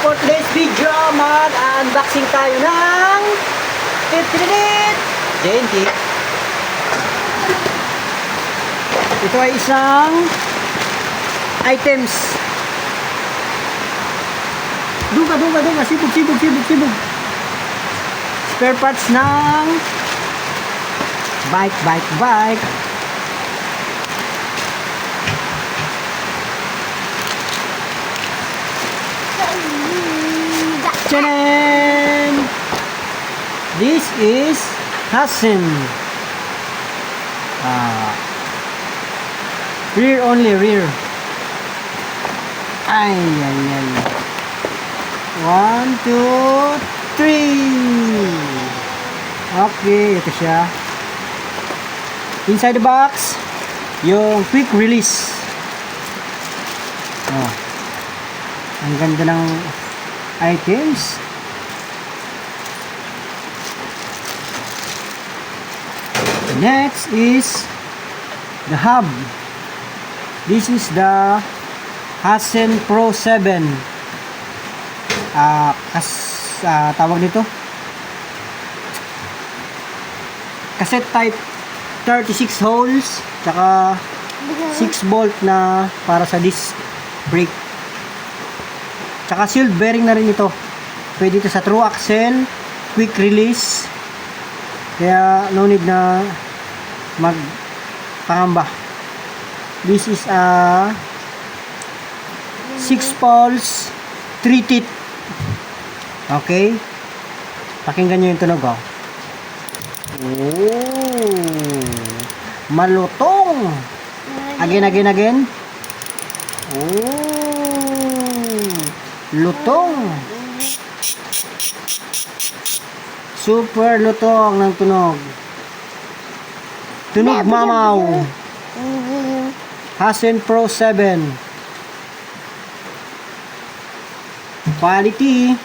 for today's video, mag-unboxing tayo ng JNT. Ito ay isang items. Duga. Sibog. Spare parts ng bike. Tchanan! This is Hasen. Rear only, rear. Ay. 1, 2, 3. Okay, ito siya. Inside the box, yung quick release. Oh. Ang ganda ng items. Next is the hub. This is the Hasen Pro 7. Tawag nito cassette type, 36 holes, tsaka 6 bolt na para sa disc brake. Tsaka sealed bearing na rin ito. Pwede ito sa true axle, quick release. Kaya no need na magpangamba. This is a 6 poles, 3 teeth. Okay? Pakinggan nyo yung tunog, oh. Oh, malutong. Again. Oh, lutong. Super lutong ng tunog. Tunog mamaw. Hasen Pro 7. Quality.